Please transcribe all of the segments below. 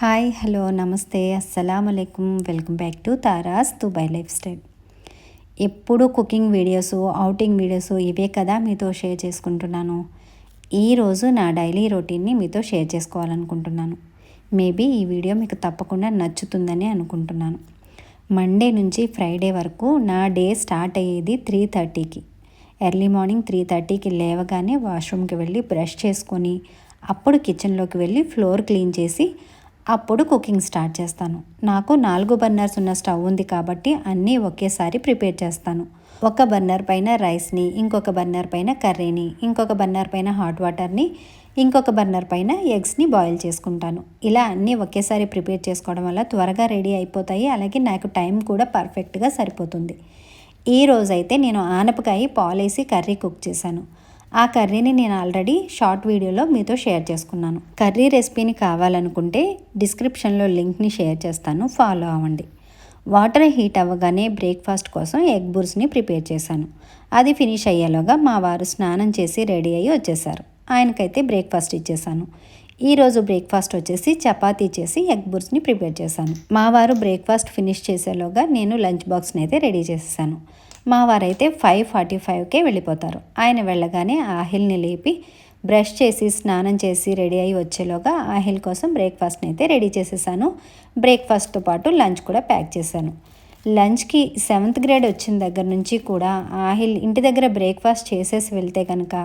Hi hello నమస్తే అస్సలాముఅలైకుం welcome back to Tara's Dubai life style. ఎప్పుడు కుకింగ్ వీడియోస్, ఔటింగ్ వీడియోస్ ఇవే కదా మీతో షేర్ చేసుకుంటున్నాను. ఈరోజు నా డైలీ రొటీన్ని మీతో షేర్ చేసుకోవాలనుకుంటున్నాను. మేబీ ఈ వీడియో మీకు తప్పకుండా నచ్చుతుందని అనుకుంటున్నాను. మండే నుంచి ఫ్రైడే వరకు నా డే స్టార్ట్ అయ్యేది 3:30కి. ఎర్లీ మార్నింగ్ 3:30కి లేవగానే వాష్రూమ్కి వెళ్ళి బ్రష్ చేసుకొని అప్పుడు కిచెన్లోకి వెళ్ళి ఫ్లోర్ క్లీన్ చేసి అప్పుడు కుకింగ్ స్టార్ట్ చేస్తాను. నాకు 4 బర్నర్స్ ఉన్న స్టవ్ ఉంది కాబట్టి అన్నీ ఒకేసారి ప్రిపేర్ చేస్తాను. ఒక బర్నర్ పైన రైస్ని, ఇంకొక బర్నర్ పైన కర్రీని, ఇంకొక బర్నర్ పైన హాట్ వాటర్ని, ఇంకొక బర్నర్ పైన ఎగ్స్ని బాయిల్ చేసుకుంటాను. ఇలా అన్నీ ఒకేసారి ప్రిపేర్ చేసుకోవడం వల్ల త్వరగా రెడీ అయిపోతాయి. అలాగే నాకు టైం కూడా పర్ఫెక్ట్గా సరిపోతుంది. ఈ రోజైతే నేను ఆనపకాయ పాలేసి కర్రీ కుక్ చేశాను. ఆ కర్రీని నేను ఆల్రెడీ షార్ట్ వీడియోలో మీతో షేర్ చేసుకున్నాను. కర్రీ రెసిపీని కావాలనుకుంటే డిస్క్రిప్షన్లో లింక్ని షేర్ చేస్తాను, ఫాలో అవ్వండి. వాటర్ హీట్ అవ్వగానే బ్రేక్ఫాస్ట్ కోసం ఎగ్ బుర్స్ని ప్రిపేర్ చేశాను. అది ఫినిష్ అయ్యేలోగా మా వారు స్నానం చేసి రెడీ అయ్యి వచ్చేసారు. ఆయనకైతే బ్రేక్ఫాస్ట్ ఇచ్చేసాను. ఈరోజు బ్రేక్ఫాస్ట్ వచ్చేసి చపాతీ చేసి ఎగ్ బుర్స్ని ప్రిపేర్ చేశాను. మా వారు బ్రేక్ఫాస్ట్ ఫినిష్ చేసేలోగా నేను లంచ్ బాక్స్ని అయితే రెడీ చేసేసాను. మా వారైతే 5:45కే వెళ్ళిపోతారు. ఆయన వెళ్ళగానే ఆహిల్ని లేపి బ్రష్ చేసి స్నానం చేసి రెడీ అయ్యి వచ్చేలోగా ఆహిల్ కోసం బ్రేక్ఫాస్ట్ని అయితే రెడీ చేసేసాను. బ్రేక్ఫాస్ట్తో పాటు లంచ్ కూడా ప్యాక్ చేశాను. లంచ్కి 7th గ్రేడ్ వచ్చిన దగ్గర నుంచి కూడా ఆహిల్ ఇంటి దగ్గర బ్రేక్ఫాస్ట్ చేసేసి వెళ్తే కనుక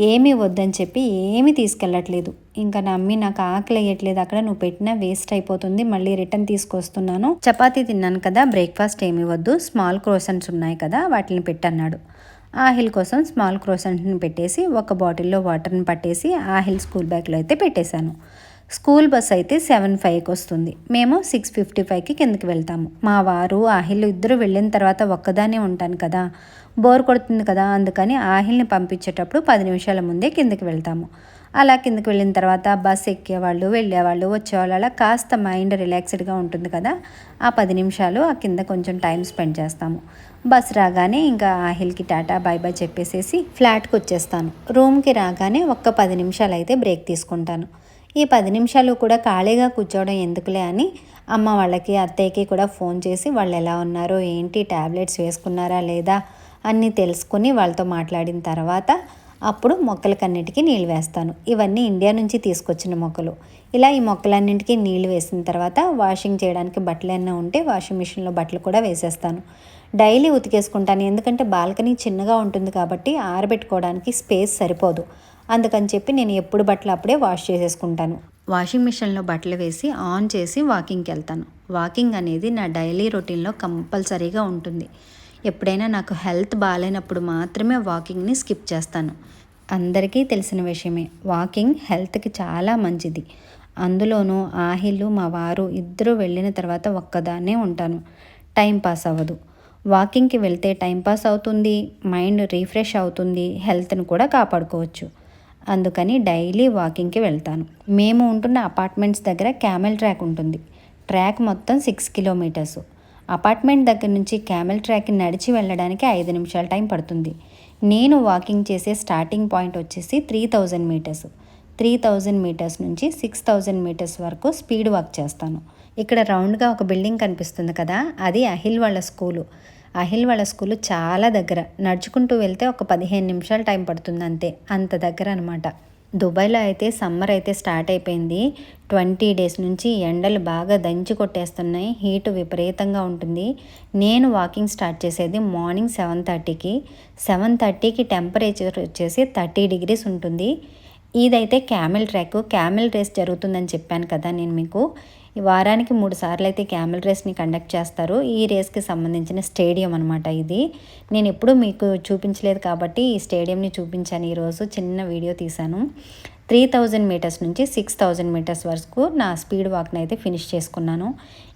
ఏమీ వద్దని చెప్పి ఏమీ తీసుకెళ్ళట్లేదు. ఇంకా నమ్మి నాకు ఆకలి వేయట్లేదు, అక్కడ నువ్వు పెట్టినా వేస్ట్ అయిపోతుంది, మళ్ళీ రిటర్న్ తీసుకొస్తున్నాను, చపాతీ తిన్నాను కదా, బ్రేక్ఫాస్ట్ ఏమీ వద్దు, స్మాల్ క్రోసెంట్స్ ఉన్నాయి కదా వాటిని పెట్టన్నాడు. ఆహిల్ కోసం స్మాల్ క్రోసెంట్ని పెట్టేసి ఒక బాటిల్లో వాటర్ని పట్టేసి ఆహిల్ స్కూల్ బ్యాగ్లో అయితే పెట్టేశాను. స్కూల్ బస్ అయితే 7:05కి వస్తుంది. మేము 6:55కి కిందకి వెళ్తాము. మా వారు ఆహిల్ ఇద్దరు వెళ్ళిన తర్వాత ఒక్కదానే ఉంటాను కదా, బోర్ కొడుతుంది కదా, అందుకని ఆహిల్ని పంపించేటప్పుడు 10 నిమిషాల ముందే కిందకి వెళ్తాము. అలా కిందకి వెళ్ళిన తర్వాత బస్ ఎక్కేవాళ్ళు, వెళ్ళేవాళ్ళు, వచ్చేవాళ్ళు, అలా కాస్త మైండ్ రిలాక్స్డ్గా ఉంటుంది కదా, ఆ 10 నిమిషాలు ఆ కింద కొంచెం టైం స్పెండ్ చేస్తాము. బస్ రాగానే ఇంకా ఆహిల్కి టాటా బాయ్ బాయ్ చెప్పేసేసి ఫ్లాట్కి వచ్చేస్తాను. రూమ్కి రాగానే ఒక్క 10 నిమిషాలు అయితే బ్రేక్ తీసుకుంటాను. ఈ 10 నిమిషాలు కూడా ఖాళీగా కూర్చోవడం ఎందుకులే అని అమ్మ వాళ్ళకి, అత్తయ్యకి కూడా ఫోన్ చేసి వాళ్ళు ఎలా ఉన్నారో ఏంటి, ట్యాబ్లెట్స్ వేసుకున్నారా లేదా అన్నీ తెలుసుకొని వాళ్ళతో మాట్లాడిన తర్వాత అప్పుడు మొక్కలకన్నిటికీ నీళ్ళు వేస్తాను. ఇవన్నీ ఇండియా నుంచి తీసుకొచ్చిన మొక్కలు. ఇలా ఈ మొక్కలన్నింటికీ నీళ్ళు వేసిన తర్వాత వాషింగ్ చేయడానికి బట్టలు ఏమైనా ఉంటే వాషింగ్ మిషన్లో బట్టలు కూడా వేసేస్తాను. డైలీ ఉతికేసుకుంటాను, ఎందుకంటే బాల్కనీ చిన్నగా ఉంటుంది కాబట్టి ఆరబెట్టుకోవడానికి స్పేస్ సరిపోదు. అందుకని చెప్పి నేను ఎప్పుడు బట్టలు అప్పుడే వాష్ చేసేసుకుంటాను. వాషింగ్ మిషన్లో బట్టలు వేసి ఆన్ చేసి వాకింగ్కి వెళ్తాను. వాకింగ్ అనేది నా డైలీ రొటీన్లో కంపల్సరీగా ఉంటుంది. ఎప్పుడైనా నాకు హెల్త్ బాగాలేనప్పుడు మాత్రమే వాకింగ్ని స్కిప్ చేస్తాను. అందరికీ తెలిసిన విషయమే, వాకింగ్ హెల్త్కి చాలా మంచిది. అందులోనూ ఆహిల్, మా వారు ఇద్దరు వెళ్ళిన తర్వాత ఒక్కదాన్నే ఉంటాను. టైం పాస్ అవ్వదు. వాకింగ్కి వెళ్తే టైంపాస్ అవుతుంది, మైండ్ రీఫ్రెష్ అవుతుంది, హెల్త్ను కూడా కాపాడుకోవచ్చు. అందుకని డైలీ వాకింగ్కి వెళ్తాను. మేము ఉంటున్న అపార్ట్మెంట్స్ దగ్గర క్యామెల్ ట్రాక్ ఉంటుంది. ట్రాక్ మొత్తం 6 కిలోమీటర్స్. అపార్ట్మెంట్ దగ్గర నుంచి క్యామెల్ ట్రాక్కి నడిచి వెళ్ళడానికి 5 నిమిషాల టైం పడుతుంది. నేను వాకింగ్ చేసే స్టార్టింగ్ పాయింట్ వచ్చేసి 3000 మీటర్స్. 3000 మీటర్స్ నుంచి 6000 మీటర్స్ వరకు స్పీడ్ వాక్ చేస్తాను. ఇక్కడ రౌండ్గా ఒక బిల్డింగ్ కనిపిస్తుంది కదా, అది అహిల్ వాళ్ళ స్కూలు. అహిల్ వాళ్ళ స్కూలు చాలా దగ్గర, నడుచుకుంటూ వెళ్తే ఒక 15 నిమిషాల టైం పడుతుంది అంతే, అంత దగ్గర అనమాట. దుబాయ్లో అయితే సమ్మర్ అయితే స్టార్ట్ అయిపోయింది. 20 డేస్ నుంచి ఎండలు బాగా దంచి కొట్టేస్తున్నాయి, హీటు విపరీతంగా ఉంటుంది. నేను వాకింగ్ స్టార్ట్ చేసేది మార్నింగ్ 7:30కి. 7:30కి టెంపరేచర్ వచ్చేసి 30 degrees ఉంటుంది. ఇదైతే క్యామెల్ ట్రాక్. క్యామెల్ రేస్ జరుగుతుందని చెప్పాను కదా నేను మీకు. వారానికి 3 సార్లు అయితే క్యామెల్ రేస్ని కండక్ట్ చేస్తారు. ఈ రేస్కి సంబంధించిన స్టేడియం అనమాట ఇది. నేను ఎప్పుడూ మీకు చూపించలేదు కాబట్టి ఈ స్టేడియంని చూపించాను. ఈరోజు చిన్న వీడియో తీశాను. 3000 మీటర్స్ నుంచి 6000 మీటర్స్ వరకు నా స్పీడ్ వాక్ని అయితే ఫినిష్ చేసుకున్నాను.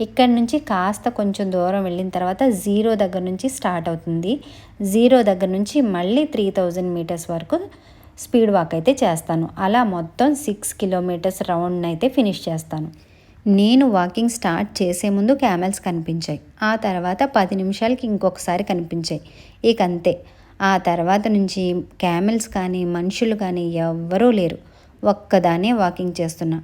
ఇక్కడ నుంచి కాస్త కొంచెం దూరం వెళ్ళిన తర్వాత 0 దగ్గర నుంచి స్టార్ట్ అవుతుంది. 0 దగ్గర నుంచి మళ్ళీ 3000 మీటర్స్ వరకు స్పీడ్ వాక్ అయితే చేస్తాను. అలా మొత్తం 6 కిలోమీటర్స్ రౌండ్ అయితే ఫినిష్ చేస్తాను. నేను వాకింగ్ స్టార్ట్ చేసే ముందు క్యామెల్స్ కనిపించాయి. ఆ తర్వాత 10 నిమిషాలకి ఇంకొకసారి కనిపించాయి. ఇక అంతే. ఆ తర్వాత నుంచి క్యామెల్స్ కానీ మనుషులు కానీ ఎవ్వరూ లేరు. ఒక్కదానే వాకింగ్ చేస్తున్నా.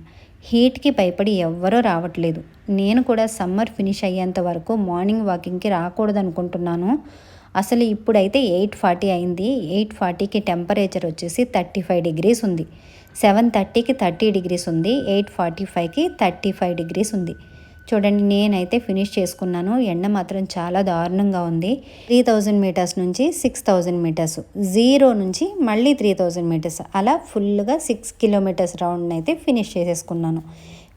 హీట్కి భయపడి ఎవ్వరూ రావట్లేదు. నేను కూడా సమ్మర్ ఫినిష్ అయ్యేంత వరకు మార్నింగ్ వాకింగ్కి రాకూడదు అనుకుంటున్నాను. అసలు ఇప్పుడైతే 8:40 అయింది. 8:40కి టెంపరేచర్ వచ్చేసి 35 డిగ్రీస్ ఉంది. 7:30కి 30 డిగ్రీస్ ఉంది. 8:45కి 35 డిగ్రీస్ ఉంది. చూడండి, నేనైతే ఫినిష్ చేసుకున్నాను. ఎండ మాత్రం చాలా దారుణంగా ఉంది. 3000 మీటర్స్ నుంచి 6000 మీటర్స్, 0 నుంచి మళ్ళీ 3000 మీటర్స్, అలా ఫుల్గా 6 కిలోమీటర్స్ రౌండ్ అయితే ఫినిష్ చేసేసుకున్నాను.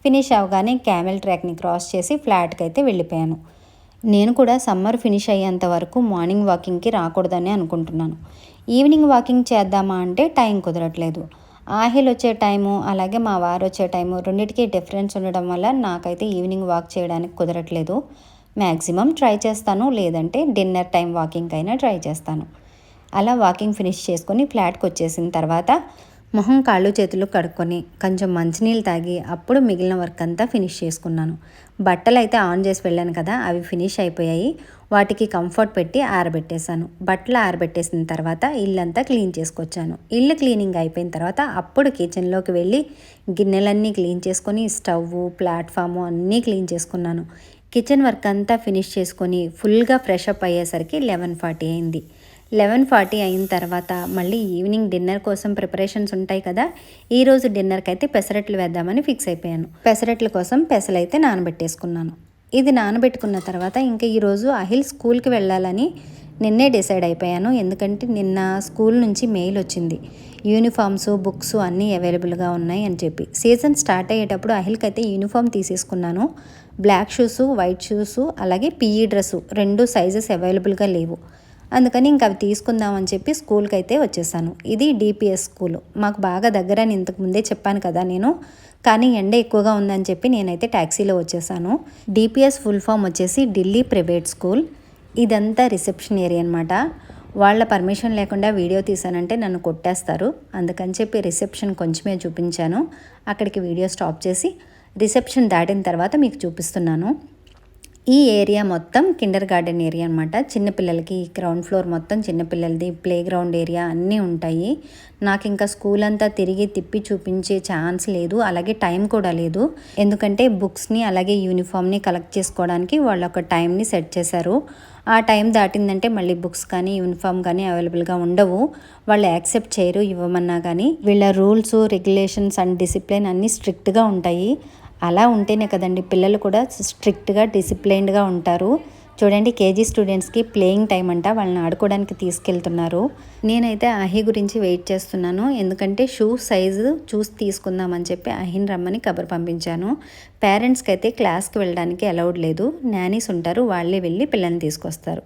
ఫినిష్ అవగానే క్యామెల్ ట్రాక్ని క్రాస్ చేసి ఫ్లాట్కి అయితే వెళ్ళిపోయాను. నేను కూడా సమ్మర్ ఫినిష్ అయ్యేంత వరకు మార్నింగ్ వాకింగ్కి రాకూడదని అనుకుంటున్నాను. ఈవినింగ్ వాకింగ్ చేద్దామా అంటే టైం కుదరట్లేదు. ఆహిల్ వచ్చే టైము అలాగే మా వారు వచ్చే టైము రెండింటికి డిఫరెన్స్ ఉండడం వల్ల నాకైతే ఈవినింగ్ వాక్ చేయడానికి కుదరట్లేదు. మ్యాక్సిమం ట్రై చేస్తాను, లేదంటే డిన్నర్ టైం వాకింగ్ అయినా ట్రై చేస్తాను. అలా వాకింగ్ ఫినిష్ చేసుకొని ఫ్లాట్కి వచ్చేసిన తర్వాత మొహం కాళ్ళు చేతులు కడుక్కొని కొంచెం మంచినీళ్ళు తాగి అప్పుడు మిగిలిన వర్క్ అంతా ఫినిష్ చేసుకున్నాను. బట్టలు అయితే ఆన్ చేసి వెళ్ళాను కదా, అవి ఫినిష్ అయిపోయాయి. వాటికి కంఫర్ట్ పెట్టి ఆరబెట్టేశాను. బట్టలు ఆరబెట్టేసిన తర్వాత ఇల్లంతా క్లీన్ చేసుకొచ్చాను. ఇల్లు క్లీనింగ్ అయిపోయిన తర్వాత అప్పుడు కిచెన్లోకి వెళ్ళి గిన్నెలన్నీ క్లీన్ చేసుకొని స్టవ్, ప్లాట్ఫాము అన్నీ క్లీన్ చేసుకున్నాను. కిచెన్ వర్క్ అంతా ఫినిష్ చేసుకొని ఫుల్గా ఫ్రెష్ అప్ అయ్యేసరికి 11:40 అయింది. 11:40 అయిన తర్వాత మళ్ళీ ఈవినింగ్ డిన్నర్ కోసం ప్రిపరేషన్స్ ఉంటాయి కదా. ఈరోజు డిన్నర్కి అయితే పెసరట్లు వేద్దామని ఫిక్స్ అయిపోయాను. పెసరట్ల కోసం పెసలైతే నానబెట్టేసుకున్నాను. ఇది నానబెట్టుకున్న తర్వాత ఇంకా ఈరోజు అహిల్ స్కూల్కి వెళ్ళాలని నిన్నే డిసైడ్ అయిపోయాను. ఎందుకంటే నిన్న స్కూల్ నుంచి మెయిల్ వచ్చింది, యూనిఫామ్స్, బుక్స్ అన్నీ అవైలబుల్గా ఉన్నాయి అని చెప్పి. సీజన్ స్టార్ట్ అయ్యేటప్పుడు అహిల్కి అయితే యూనిఫామ్ తీసేసుకున్నాను. బ్లాక్ షూస్, వైట్ షూస్, అలాగే పిఈ డ్రెస్సు 2 సైజెస్ అవైలబుల్గా లేవు. అందుకని ఇంకా అవి తీసుకుందామని చెప్పి స్కూల్కి అయితే వచ్చేసాను. ఇది డిపిఎస్ స్కూల్, మాకు బాగా దగ్గర అని ఇంతకు ముందే చెప్పాను కదా నేను. కానీ ఎండ ఎక్కువగా ఉందని చెప్పి నేనైతే ట్యాక్సీలో వచ్చేసాను. డిపిఎస్ ఫుల్ ఫామ్ వచ్చేసి ఢిల్లీ ప్రైవేట్ స్కూల్. ఇదంతా రిసెప్షన్ ఏరియా అనమాట. వాళ్ళ పర్మిషన్ లేకుండా వీడియో తీసానంటే నన్ను కొట్టేస్తారు. అందుకని చెప్పి రిసెప్షన్ కొంచెమే చూపించాను. అక్కడికి వీడియో స్టాప్ చేసి రిసెప్షన్ దాటిన తర్వాత మీకు చూపిస్తున్నాను. ఈ ఏరియా మొత్తం కిండర్ గార్డెన్ ఏరియా అనమాట. చిన్నపిల్లలకి గ్రౌండ్ ఫ్లోర్ మొత్తం చిన్నపిల్లలది, ప్లే గ్రౌండ్ ఏరియా అన్నీ ఉంటాయి. నాకు ఇంకా స్కూల్ అంతా తిరిగి తిప్పి చూపించే ఛాన్స్ లేదు, అలాగే టైం కూడా లేదు. ఎందుకంటే బుక్స్ని అలాగే యూనిఫామ్ని కలెక్ట్ చేసుకోవడానికి వాళ్ళు ఒక టైంని సెట్ చేశారు. ఆ టైం దాటిందంటే మళ్ళీ బుక్స్ కానీ యూనిఫామ్ కానీ అవైలబుల్గా ఉండవు. వాళ్ళు యాక్సెప్ట్ చేయరు ఇవ్వమన్నా కానీ. వీళ్ళ రూల్స్, రెగ్యులేషన్స్ అండ్ డిసిప్లిన్ అన్నీ స్ట్రిక్ట్గా ఉంటాయి. అలా ఉంటేనే కదండి పిల్లలు కూడా స్ట్రిక్ట్గా, డిసిప్లైన్డ్గా ఉంటారు. చూడండి, కేజీ స్టూడెంట్స్కి ప్లేయింగ్ టైం అంట, వాళ్ళని ఆడుకోవడానికి తీసుకెళ్తున్నారు. నేనైతే అహి గురించి వెయిట్ చేస్తున్నాను. ఎందుకంటే షూ సైజు చూసి తీసుకుందామని చెప్పి అహిని రమ్మని కబురు పంపించాను. పేరెంట్స్కి అయితే క్లాస్కి వెళ్ళడానికి అలౌడ్ లేదు. నానీస్ ఉంటారు, వాళ్ళే వెళ్ళి పిల్లల్ని తీసుకొస్తారు.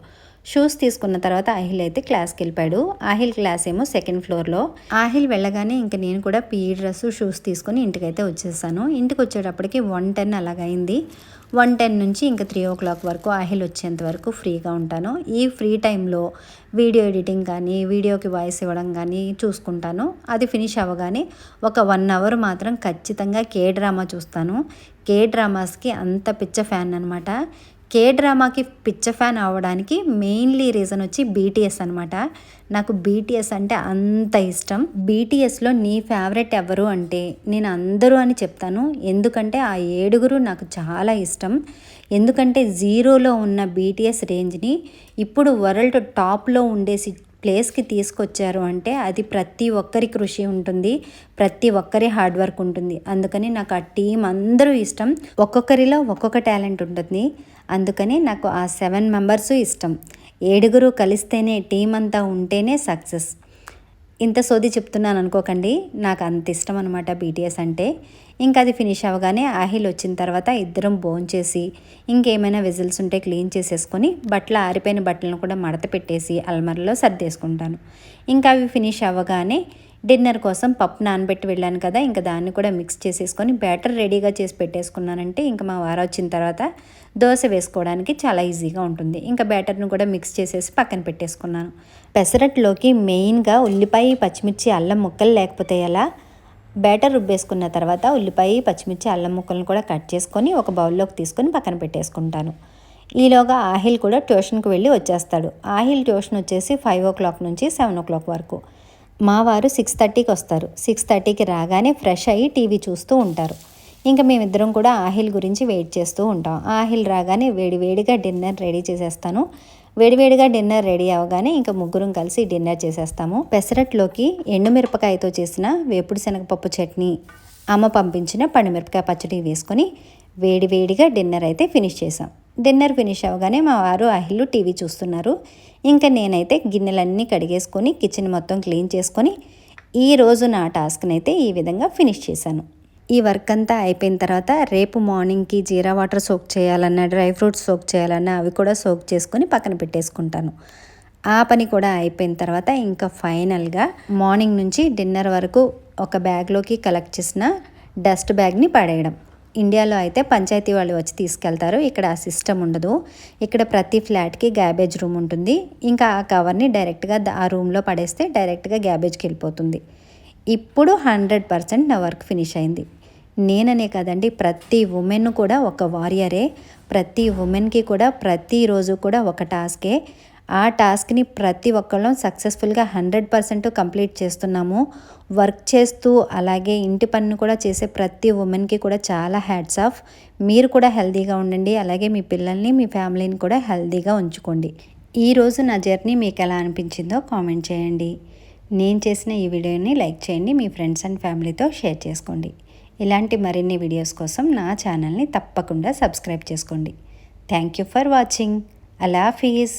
షూస్ తీసుకున్న తర్వాత ఆహిల్ అయితే క్లాస్కి వెళ్ళిపోయాడు. ఆహిల్ క్లాస్ ఏమో 2nd ఫ్లోర్లో. ఆహిల్ వెళ్ళగానే ఇంక నేను కూడా పీఈ డ్రెస్, షూస్ తీసుకొని ఇంటికైతే వచ్చేసాను. ఇంటికి వచ్చేటప్పటికి 1:10 అలాగైంది. 1:10 నుంచి ఇంకా 3 o'clock వరకు ఆహిల్ వచ్చేంత వరకు ఫ్రీగా ఉంటాను. ఈ ఫ్రీ టైంలో వీడియో ఎడిటింగ్ కానీ, వీడియోకి వాయిస్ ఇవ్వడం కానీ చూసుకుంటాను. అది ఫినిష్ అవ్వగానే ఒక 1 hour మాత్రం ఖచ్చితంగా కే డ్రామా చూస్తాను. కే డ్రామాస్కి అంత పిచ్చ ఫ్యాన్ అనమాట. కే డ్రామాకి పిచ్చ ఫ్యాన్ అవ్వడానికి మెయిన్లీ రీజన్ వచ్చి బీటీఎస్ అనమాట. నాకు బీటీఎస్ అంటే అంత ఇష్టం. బీటీఎస్లో నీ ఫేవరెట్ ఎవరు అంటే నేను అందరూ అని చెప్తాను. ఎందుకంటే ఆ 7 నాకు చాలా ఇష్టం. ఎందుకంటే 0లో ఉన్న బీటీఎస్ రేంజ్ని ఇప్పుడు వరల్డ్ టాప్లో ఉండేసి ప్లేస్కి తీసుకొచ్చారు అంటే అది ప్రతి ఒక్కరి కృషి ఉంటుంది, ప్రతి ఒక్కరి హార్డ్ వర్క్ ఉంటుంది. అందుకని నాకు ఆ టీం అందరూ ఇష్టం. ఒక్కొక్కరిలో ఒక్కొక్క టాలెంట్ ఉంటుంది. అందుకని నాకు ఆ 7 మెంబర్స్ ఇష్టం. 7 కలిస్తేనే టీం అంతా ఉంటేనే సక్సెస్. ఇంత సోది చెప్తున్నాను అనుకోకండి, నాకు అంత ఇష్టం అనమాట బీటీఎస్ అంటే. ఇంకా అది ఫినిష్ అవ్వగానే ఆహిల్ వచ్చిన తర్వాత ఇద్దరం భోంచేసి ఇంకేమైనా విజిల్స్ ఉంటే క్లీన్ చేసేసుకొని ఆరిపోయిన బట్టలను కూడా మడత పెట్టేసి అల్మరలో సర్దేసుకుంటాను. ఇంకా అవి ఫినిష్ అవ్వగానే డిన్నర్ కోసం పప్పు నానబెట్టి వెళ్ళాను కదా, ఇంకా దాన్ని కూడా మిక్స్ చేసేసుకొని బ్యాటర్ రెడీగా చేసి పెట్టేసుకున్నానంటే ఇంకా మా వారు వచ్చిన తర్వాత దోశ వేసుకోవడానికి చాలా ఈజీగా ఉంటుంది. ఇంకా బ్యాటర్ను కూడా మిక్స్ చేసేసి పక్కన పెట్టేసుకున్నాను. పెసరట్లోకి మెయిన్గా ఉల్లిపాయ, పచ్చిమిర్చి, అల్లం ముక్కలు లేకపోతే ఎలా. బ్యాటర్ రుబ్బేసుకున్న తర్వాత ఉల్లిపాయ, పచ్చిమిర్చి, అల్లం ముక్కలను కూడా కట్ చేసుకొని ఒక బౌల్లోకి తీసుకొని పక్కన పెట్టేసుకుంటాను. ఈలోగా ఆహిల్ కూడా ట్యూషన్కి వెళ్ళి వచ్చేస్తాడు. ఆహిల్ ట్యూషన్ వచ్చేసి 5 o'clock నుంచి 7 o'clock వరకు. మా వారు 6:30కి వస్తారు. 6:30కి రాగానే ఫ్రెష్ అయ్యి టీవీ చూస్తూ ఉంటారు. ఇంకా మేమిద్దరం కూడా ఆహిల్ గురించి వెయిట్ చేస్తూ ఉంటాం. ఆహిల్ రాగానే వేడివేడిగా డిన్నర్ రెడీ చేసేస్తాను. వేడివేడిగా డిన్నర్ రెడీ అవగానే ఇంకా ముగ్గురం కలిసి డిన్నర్ చేసేస్తాము. పెసరట్లోకి ఎండుమిరపకాయతో చేసిన వేపుడు శనగపప్పు చట్నీ, అమ్మ పంపించిన పండుమిరపకాయ పచ్చడి వేసుకొని వేడివేడిగా డిన్నర్ అయితే ఫినిష్ చేసాం. డిన్నర్ ఫినిష్ అవగానే మా వారు ఆహిల్ టీవీ చూస్తున్నారు. ఇంకా నేనైతే గిన్నెలన్నీ కడిగేసుకొని కిచెన్ మొత్తం క్లీన్ చేసుకొని ఈరోజు నా టాస్క్ని అయితే ఈ విధంగా ఫినిష్ చేశాను. ఈ వర్క్ అంతా అయిపోయిన తర్వాత రేపు మార్నింగ్కి జీరా వాటర్ సోక్ చేయాలన్నా, డ్రై ఫ్రూట్స్ సోక్ చేయాలన్నా అవి కూడా సోక్ చేసుకొని పక్కన పెట్టేసుకుంటాను. ఆ పని కూడా అయిపోయిన తర్వాత ఇంకా ఫైనల్గా మార్నింగ్ నుంచి డిన్నర్ వరకు ఒక బ్యాగ్లోకి కలెక్ట్ చేసిన డస్ట్ బ్యాగ్ని పడేయడం. ఇండియాలో అయితే పంచాయతీ వాళ్ళు వచ్చి తీసుకెళ్తారు. ఇక్కడ ఆ సిస్టమ్ ఉండదు. ఇక్కడ ప్రతి ఫ్లాట్కి గ్యాబేజ్ రూమ్ ఉంటుంది. ఇంకా ఆ కవర్ని డైరెక్ట్గా ఆ రూమ్లో పడేస్తే డైరెక్ట్గా గ్యాబేజ్కి వెళ్ళిపోతుంది. ఇప్పుడు 100% నా వర్క్ ఫినిష్ అయింది. నేననే కదండి, ప్రతి ఉమెన్ కూడా ఒక వారియరే. ప్రతి ఉమెన్కి కూడా ప్రతిరోజు కూడా ఒక టాస్కే. ఆ టాస్క్ని ప్రతి ఒక్కళ్ళం సక్సెస్ఫుల్గా 100% కంప్లీట్ చేస్తున్నాము. వర్క్ చేస్తూ అలాగే ఇంటి పన్ను కూడా చేసే ప్రతి ఉమెన్కి కూడా చాలా హ్యాట్స్ ఆఫ్. మీరు కూడా హెల్తీగా ఉండండి. అలాగే మీ పిల్లల్ని, మీ ఫ్యామిలీని కూడా హెల్తీగా ఉంచుకోండి. ఈరోజు నా జర్నీ మీకు ఎలా అనిపించిందో కామెంట్ చేయండి. నేను చేసిన ఈ వీడియోని లైక్ చేయండి. మీ ఫ్రెండ్స్ అండ్ ఫ్యామిలీతో షేర్ చేసుకోండి. ఇలాంటి మరిన్ని వీడియోస్ కోసం నా ఛానల్ని తప్పకుండా సబ్స్క్రైబ్ చేసుకోండి. Thank you for watching. Allah Hafeez.